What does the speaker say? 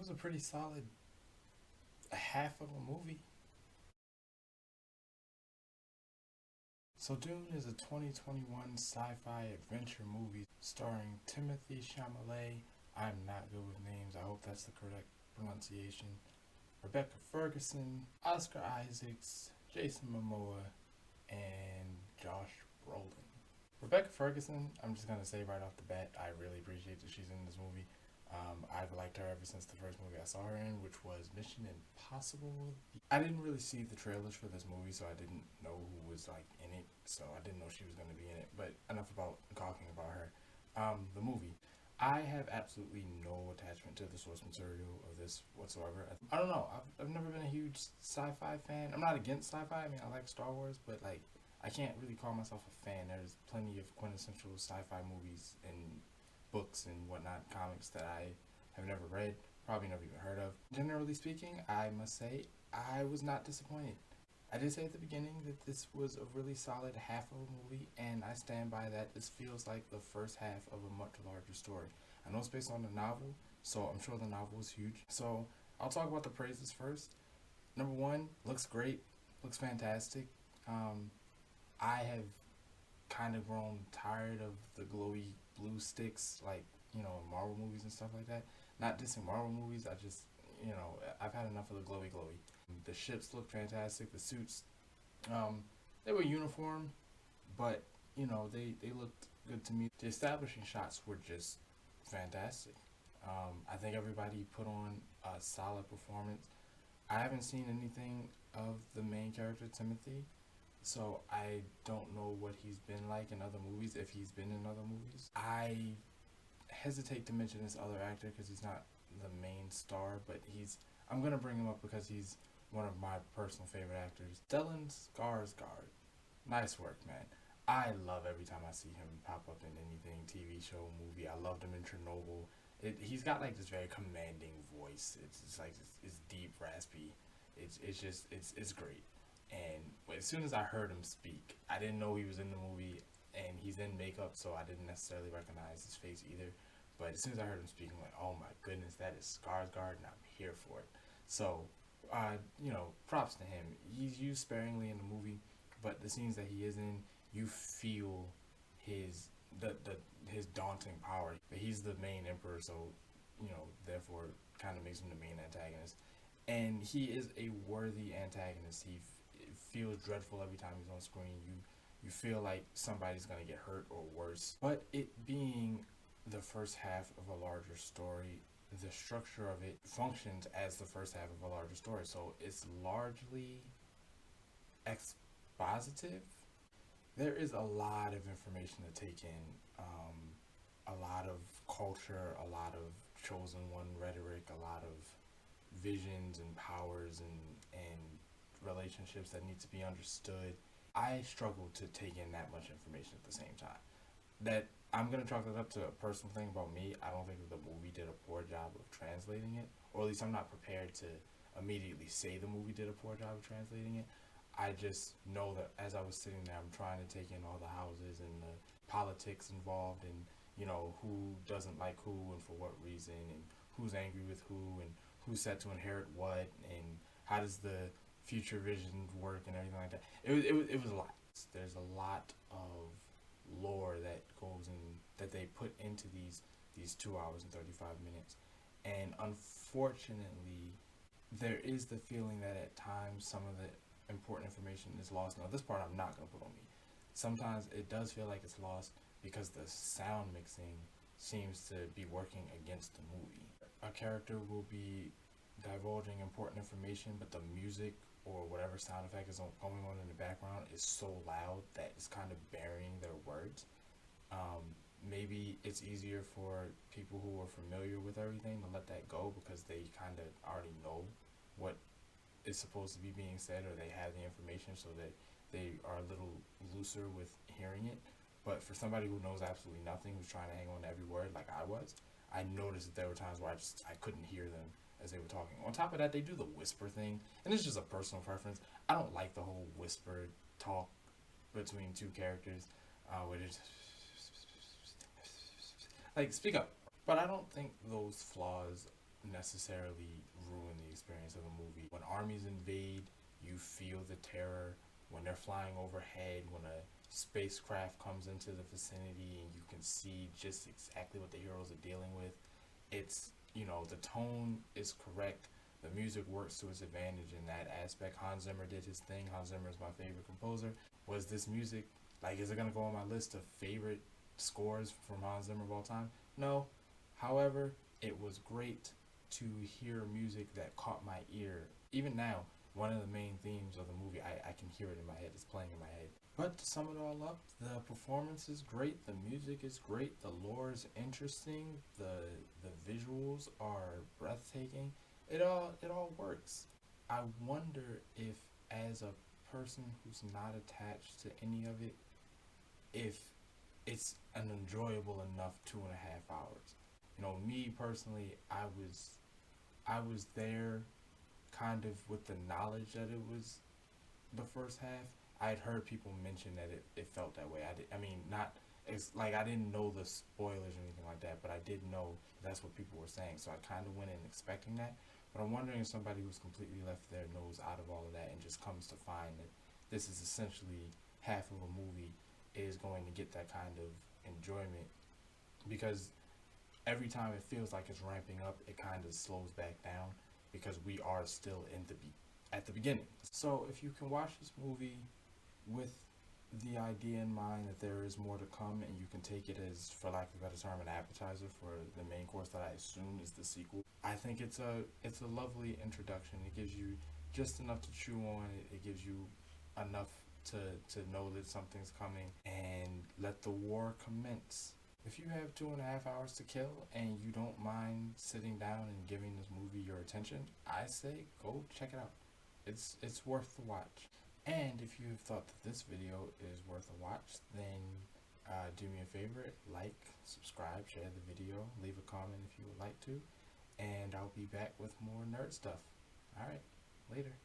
was a pretty solid half of a movie. So Dune is a 2021 sci-fi adventure movie starring Timothy Chalamet. I'm not good with names. I hope that's the correct pronunciation. Rebecca Ferguson, Oscar Isaacs, Jason Momoa, and Josh Brolin. Rebecca Ferguson, I'm just gonna say right off the bat, I really appreciate that she's in this movie. I've liked her ever since the first movie I saw her in, which was Mission Impossible. I didn't really see the trailers for this movie, so I didn't know who was like in it. So I didn't know she was going to be in it. But enough about talking about her. The movie. I have absolutely no attachment to the source material of this whatsoever. I don't know. I've never been a huge sci-fi fan. I'm not against sci-fi. I mean, I like Star Wars, but like, I can't really call myself a fan. There's plenty of quintessential sci-fi movies and books and whatnot, comics that I have never read, probably never even heard of. Generally speaking, I must say I was not disappointed. I did say at the beginning that this was a really solid half of a movie, and I stand by that. This feels like the first half of a much larger story. I know it's based on a novel, so I'm sure the novel is huge. So I'll talk about the praises first. Number one, looks great, looks fantastic. Um, I have kind of grown tired of the glowy blue sticks, like, Marvel movies and stuff like that. Not dissing Marvel movies, I just, I've had enough of the glowy glowy. The ships look fantastic. The suits, they were uniform, but they looked good to me. The establishing shots were just fantastic. I think everybody put on a solid performance. I haven't seen anything of the main character Timothy, so I don't know what he's been like in other movies, if he's been in other movies. I hesitate to mention this other actor because he's not the main star, but I'm gonna bring him up because he's one of my personal favorite actors. Stellan Skarsgård. Nice work, man. I love every time I see him pop up in anything, TV show, movie. I loved him in Chernobyl. He's got like this very commanding voice. It's like it's deep, raspy. It's great. And as soon as I heard him speak, I didn't know he was in the movie, and he's in makeup, so I didn't necessarily recognize his face either. But as soon as I heard him speak, I'm like, oh my goodness, that is Skarsgård, and I'm here for it. So, props to him. He's used sparingly in the movie, but the scenes that he is in, you feel his the his daunting power. But he's the main emperor, so therefore, kind of makes him the main antagonist. And he is a worthy antagonist. It feels dreadful every time he's on screen. You feel like somebody's gonna get hurt or worse. But it being the first half of a larger story, the structure of it functions as the first half of a larger story. So it's largely expositive. There is a lot of information to take in, a lot of culture, a lot of chosen one rhetoric, a lot of visions and powers and relationships that need to be understood. I struggle to take in that much information at the same time. That I'm gonna chalk that up to a personal thing about me. I don't think that the movie did a poor job of translating it, or at least I'm not prepared to immediately say the movie did a poor job of translating it. I just know that as I was sitting there, I'm trying to take in all the houses and the politics involved, and who doesn't like who and for what reason, and who's angry with who, and who's set to inherit what, and how does the future vision work and everything like that. It was a lot. There's a lot of lore that goes in, that they put into these 2 hours and 35 minutes, and unfortunately, there is the feeling that at times some of the important information is lost. Now, this part I'm not gonna put on me. Sometimes it does feel like it's lost because the sound mixing seems to be working against the movie. A character will be divulging important information, but the music or whatever sound effect is going on in the background is so loud that it's kind of burying their words. Maybe it's easier for people who are familiar with everything to let that go because they kind of already know what is supposed to be being said, or they have the information, so that they are a little looser with hearing it. But for somebody who knows absolutely nothing, who's trying to hang on to every word like I was, I noticed that there were times where I couldn't hear them as they were talking. On top of that, they do the whisper thing, and it's just a personal preference. I don't like the whole whisper talk between two characters, where it's like, speak up. But I don't think those flaws necessarily ruin the experience of a movie. When armies invade, you feel the terror. When they're flying overhead, when a spacecraft comes into the vicinity and you can see just exactly what the heroes are dealing with, it's, the tone is correct. The music works to its advantage in that aspect. Hans Zimmer did his thing. Hans Zimmer is my favorite composer. Was this music, is it going to go on my list of favorite scores from Hans Zimmer of all time? No. However, it was great to hear music that caught my ear. Even now, one of the main themes of the movie, I can hear it in my head. It's playing in my head. But to sum it all up, the performance is great, the music is great, the lore is interesting, the visuals are breathtaking. It all works. I wonder if, as a person who's not attached to any of it, if it's an enjoyable enough 2.5 hours. Me personally, I was there kind of with the knowledge that it was the first half. I had heard people mention that it felt that way. I didn't know the spoilers or anything like that, but I did know that's what people were saying. So I kind of went in expecting that. But I'm wondering if somebody who's completely left their nose out of all of that and just comes to find that this is essentially half of a movie is going to get that kind of enjoyment, because every time it feels like it's ramping up, it kind of slows back down because we are still at the beginning. So if you can watch this movie with the idea in mind that there is more to come, and you can take it as, for lack of a better term, an appetizer for the main course that I assume is the sequel, I think it's a lovely introduction. It gives you just enough to chew on. It gives you enough to know that something's coming, and let the war commence. If you have 2.5 hours to kill and you don't mind sitting down and giving this movie your attention, I say go check it out. It's worth the watch. And if you have thought that this video is worth a watch, then do me a favor, like, subscribe, share the video, leave a comment if you would like to, and I'll be back with more nerd stuff. Alright, later.